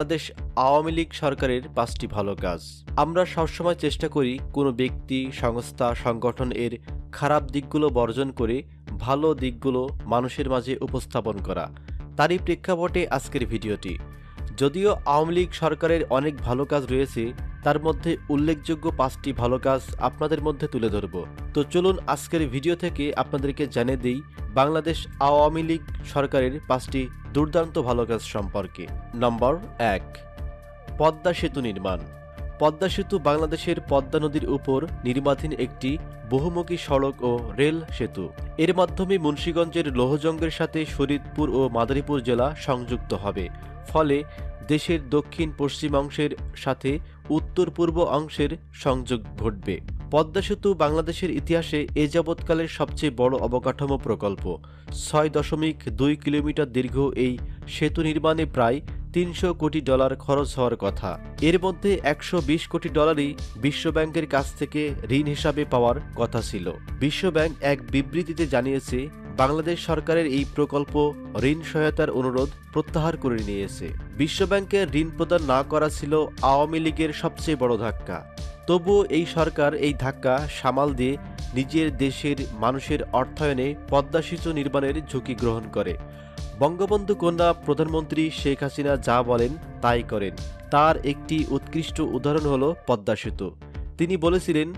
বাংলাদেশ আওয়ামী লীগ সরকারের ৫টি ভালো কাজ। আমরা সবসময় চেষ্টা করি কোনো ব্যক্তি, সংস্থা, সংগঠন এর খারাপ দিকগুলো বর্জন করে ভালো দিকগুলো মানুষের মাঝে উপস্থাপন করা। তারই প্রেক্ষাপটে আজকের ভিডিওটি। যদিও আওয়ামী লীগ সরকারের অনেক ভালো কাজ রয়েছে, তার মধ্যে উল্লেখযোগ্য ৫টি ভালো কাজ আপনাদের মধ্যে তুলে ধরব। তো চলুন আজকের ভিডিও থেকে আপনাদেরকে জানিয়ে দিই বাংলাদেশ আওয়ামী লীগ সরকারের ৫টি দুর্দান্ত ভালো কাজ সম্পর্কে। নম্বর ১, পদ্মা সেতু নির্মাণ। পদ্মা সেতু বাংলাদেশের পদ্মা নদীর উপর নির্মাণাধীন একটি বহুমুখী সড়ক ও রেল সেতু। এর মাধ্যমে মুন্সিগঞ্জের লোহজঙ্গের সাথে ফরিদপুর ও মাদারীপুর জেলা সংযুক্ত হবে। ফলে দেশের দক্ষিণ পশ্চিম অংশের সাথে উত্তর পূর্ব অংশের সংযোগ ঘটবে। পদ্মা সেতু বাংলাদেশের ইতিহাসে এ যাবৎকালের সবচেয়ে বড় অবকাঠামো প্রকল্প। ৬.২ কিলোমিটার দীর্ঘ এই সেতু নির্মাণে প্রায় $৩০০ কোটি খরচ হওয়ার কথা। এর মধ্যে $১২০ কোটি বিশ্বব্যাংকের কাছ থেকে ঋণ হিসাবে পাওয়ার কথা ছিল। বিশ্বব্যাংক এক বিবৃতিতে জানিয়েছে, বাংলাদেশ সরকারের এই প্রকল্প ঋণ সহায়তার অনুরোধ প্রত্যাহার করে নিয়েছে। বিশ্বব্যাংকের ঋণ প্রদান না করা ছিল আওয়ামী লীগের সবচেয়ে বড় ধাক্কা। তবুও এই সরকার এই ধাক্কা সামাল দিয়ে নিজের দেশের মানুষের অর্থায়নে পদ্মা সেতু নির্মাণের ঝুঁকি গ্রহণ করে। বঙ্গবন্ধু কন্যা প্রধানমন্ত্রী শেখ হাসিনা যা বলেন তাই করেন। তার একটি উৎকৃষ্ট উদাহরণ হল পদ্মা সেতু। তিনি বলেছিলেন,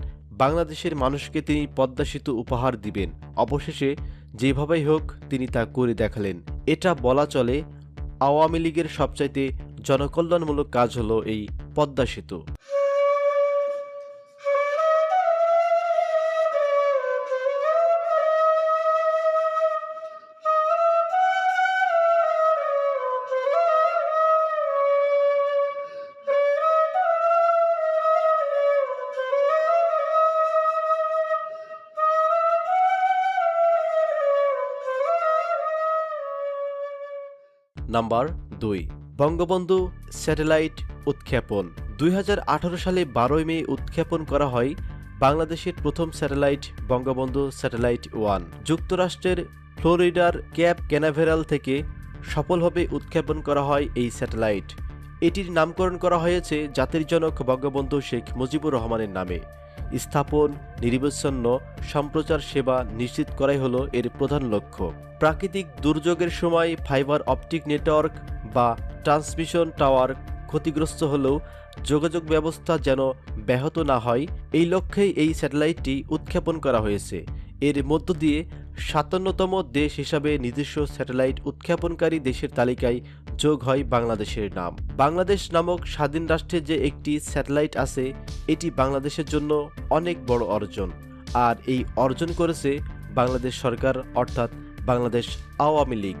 বাংলাদেশের মানুষকে তিনি পদ্মা সেতু উপহার দিবেন। অবশেষে যেভাবেই হোক তিনি তা করে দেখালেন। এটা বলা চলে আওয়ামী লীগের সবচাইতে জনকল্যাণমূলক কাজ হলো এই পদ্মা সেতু। নাম্বার ২, বঙ্গবন্ধু স্যাটেলাইট উৎক্ষেপণ। ২০১৮ সালে ১২ মে উৎক্ষেপণ করা হয় বাংলাদেশের প্রথম স্যাটেলাইট বঙ্গবন্ধু স্যাটেলাইট 1। যুক্তরাষ্ট্রের ফ্লোরিডার ক্যাপ ক্যানাভেরাল থেকে সফলভাবে উৎক্ষেপণ করা হয় এই স্যাটেলাইট। এটির নামকরণ করা হয়েছে জাতির জনক বঙ্গবন্ধু শেখ মুজিবুর রহমানের নামে। স্থাপন, নিরবচ্ছিন্ন সম্প্রচার সেবা নিশ্চিত করাই হলো এর প্রধান লক্ষ্য। প্রাকৃতিক দুর্যোগের সময় ফাইবার অপটিক নেটওয়ার্ক বা ট্রান্সমিশন টাওয়ার ক্ষতিগ্রস্ত হলেও যোগাযোগ ব্যবস্থা যেন ব্যাহত না হয়, এই লক্ষ্যেই এই স্যাটেলাইটটি উৎক্ষেপণ করা হয়েছে। এর মধ্য দিয়ে ৫৭তম দেশ হিসাবে নিজস্ব স্যাটেলাইট উৎক্ষেপণকারী দেশের তালিকায় যোগ হয় বাংলাদেশের নাম। বাংলাদেশ নামক স্বাধীন রাষ্ট্রে যে একটি স্যাটেলাইট আছে, এটি বাংলাদেশের জন্য অনেক বড় অর্জন। আর এই অর্জন করেছে বাংলাদেশ সরকার, অর্থাৎ বাংলাদেশ আওয়ামী লীগ।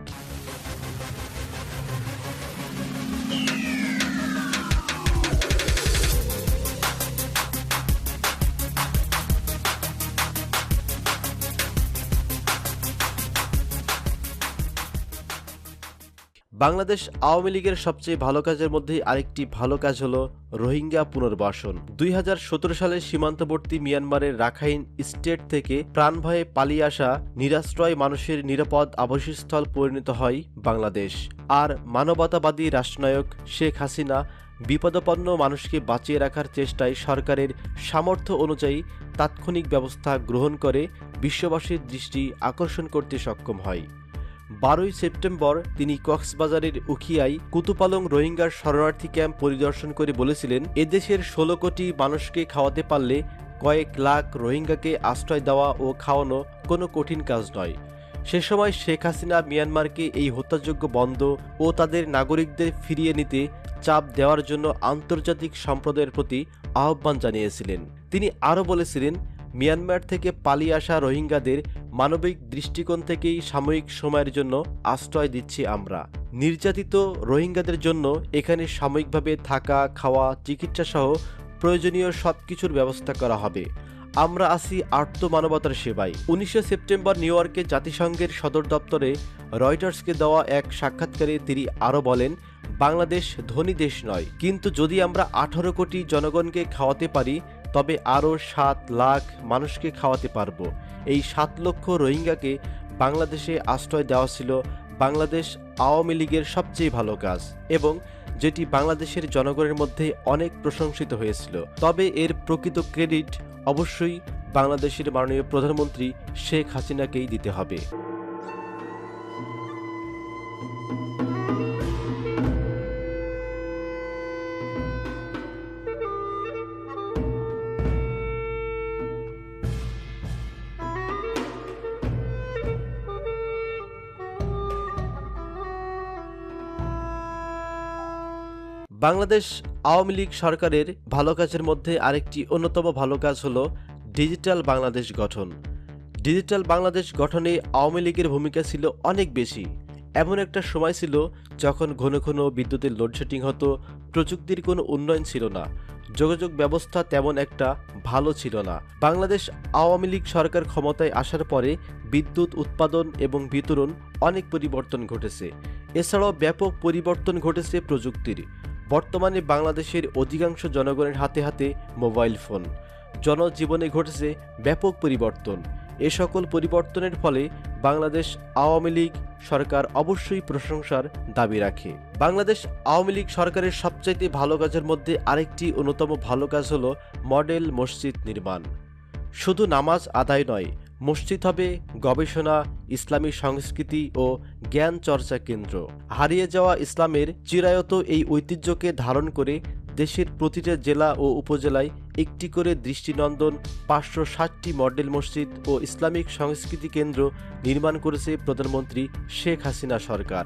বাংলাদেশ আওয়ামী লীগের সবচেয়ে ভালো কাজের মধ্যে আরেকটি ভালো কাজ হলো রোহিঙ্গা পুনর্বাসন। ২০১৭ সালে সীমান্তবর্তী মিয়ানমারের রাখাইন স্টেট থেকে প্রাণভয়ে পালিয়ে আসা নিরাশ্রয় মানুষের নিরাপদ আবাসস্থল পরিণত হয় বাংলাদেশ। আর মানবতাবাদী রাষ্ট্রনায়ক শেখ হাসিনা বিপদাপন্ন মানুষকে বাঁচিয়ে রাখার চেষ্টায় সরকারের সামর্থ্য অনুযায়ী তাৎক্ষণিক ব্যবস্থা গ্রহণ করে বিশ্ববাসীর দৃষ্টি আকর্ষণ করতে সক্ষম হয়। ১২ সেপ্টেম্বর তিনি কক্সবাজারের উখিয়ায় কুতুপালং রোহিঙ্গার শরণার্থী ক্যাম্প পরিদর্শন করে বলেছিলেন, এদেশের ১৬ কোটি মানুষকে খাওয়াতে পারলে কয়েক লাখ রোহিঙ্গাকে আশ্রয় দেওয়া ও খাওয়ানো কোনো কঠিন কাজ নয়। সে সময় শেখ হাসিনা মিয়ানমারকে এই হত্যাযজ্ঞ বন্ধ ও তাদের নাগরিকদের ফিরিয়ে নিতে চাপ দেওয়ার জন্য আন্তর্জাতিক সম্প্রদায়ের প্রতি আহ্বান জানিয়েছিলেন। তিনি আরও বলেছিলেন, মিয়ানমার থেকে পালিয়ে আসা রোহিঙ্গাদের মানবিক দৃষ্টিকোণ থেকেই সাময়িক সময়ের জন্য আশ্রয় দিচ্ছি আমরা। নির্যাতিত রোহিঙ্গাদের জন্য এখানে সাময়িকভাবে থাকা, খাওয়া, চিকিৎসা সহ প্রয়োজনীয় সবকিছুর ব্যবস্থা করা হবে। আমরা আছি আর্তমানবতার সেবায়। ১৯ সেপ্টেম্বর নিউ ইয়র্কে জাতিসংঘের সদর দপ্তরে রয়টার্সকে দেওয়া এক সাক্ষাৎকারে তিনি আরও বলেন, বাংলাদেশ ধনী দেশ নয়, কিন্তু যদি আমরা ১৮ কোটি জনগণকে খাওয়াতে পারি তবে আরও ৭ লাখ মানুষকে খাওয়াতে পারব। এই ৭ লক্ষ রোহিঙ্গাকে বাংলাদেশে আশ্রয় দেওয়া ছিল বাংলাদেশ আওয়ামী লীগের সবচেয়ে ভালো কাজ এবং যেটি বাংলাদেশের জনগণের মধ্যে অনেক প্রশংসিত হয়েছিল। তবে এর প্রকৃত ক্রেডিট অবশ্যই বাংলাদেশের মাননীয় প্রধানমন্ত্রী শেখ হাসিনাকেই দিতে হবে। বাংলাদেশ আওয়ামী লীগ সরকারের ভালো কাজের মধ্যে আরেকটি অন্যতম ভালো কাজ হলো ডিজিটাল বাংলাদেশ গঠন। ডিজিটাল বাংলাদেশ গঠনে আওয়ামী লীগের ভূমিকা ছিল অনেক বেশি। এমন একটা সময় ছিল যখন ঘন ঘন বিদ্যুতের লোডশেডিং হতো, প্রযুক্তির কোনো উন্নয়ন ছিল না, যোগাযোগ ব্যবস্থা তেমন একটা ভালো ছিল না। বাংলাদেশ আওয়ামী লীগ সরকার ক্ষমতায় আসার পরে বিদ্যুৎ উৎপাদন এবং বিতরণ অনেক পরিবর্তন ঘটেছে। এছাড়াও ব্যাপক পরিবর্তন ঘটেছে প্রযুক্তির। বর্তমানে বাংলাদেশের অধিকাংশ জনগণের হাতে হাতে মোবাইল ফোন। জনজীবনে ঘটেছে ব্যাপক পরিবর্তন। এ সকল পরিবর্তনের ফলে বাংলাদেশ আওয়ামী লীগ সরকার অবশ্যই প্রশংসার দাবি রাখে। বাংলাদেশ আওয়ামী লীগ সরকারের সবচাইতে ভালো কাজের মধ্যে আরেকটি অন্যতম ভালো কাজ হলো মডেল মসজিদ নির্মাণ। শুধু নামাজ আদায় নয়, মসজিদ হবে গবেষণা, ইসলামী সংস্কৃতি ও জ্ঞান চর্চা কেন্দ্র। হারিয়ে যাওয়া ইসলামের চিরায়ত এই ঐতিহ্যকে ধারণ করে দেশের প্রতিটা জেলা ও উপজেলায় একটি করে দৃষ্টিনন্দন 560টি মডেল মসজিদ ও ইসলামিক সংস্কৃতি কেন্দ্র নির্মাণ করেছে প্রধানমন্ত্রী শেখ হাসিনা সরকার।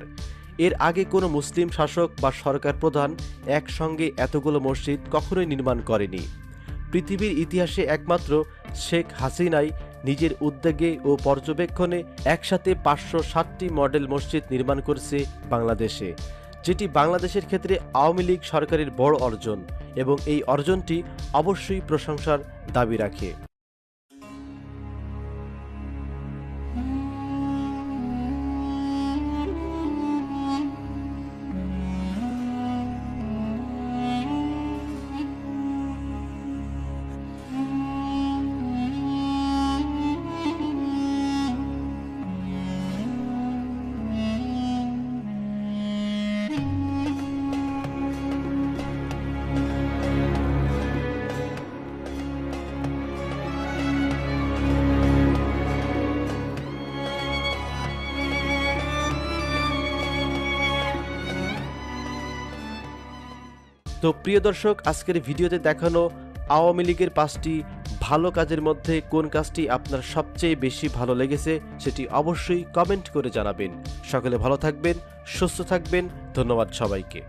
এর আগে কোনো মুসলিম শাসক বা সরকার প্রধান একসঙ্গে এতগুলো মসজিদ কখনোই নির্মাণ করেনি। পৃথিবীর ইতিহাসে একমাত্র শেখ হাসিনাই নিজের উদ্যোগে ও পর্যবেক্ষণে একসাথে 560টি মডেল মসজিদ নির্মাণ করেছে বাংলাদেশে, যেটি বাংলাদেশের ক্ষেত্রে আওয়ামী লীগ সরকারের বড় অর্জন এবং এই অর্জনটি অবশ্যই প্রশংসার দাবি রাখে। তো প্রিয় দর্শক, আজকের ভিডিওতে দেখানো আওয়ামী লীগের 5টি ভালো কাজের মধ্যে কোন কাজটি আপনার সবচেয়ে বেশি ভালো লেগেছে সেটি অবশ্যই কমেন্ট করে জানাবেন। সকলে ভালো থাকবেন, সুস্থ থাকবেন। ধন্যবাদ সবাইকে।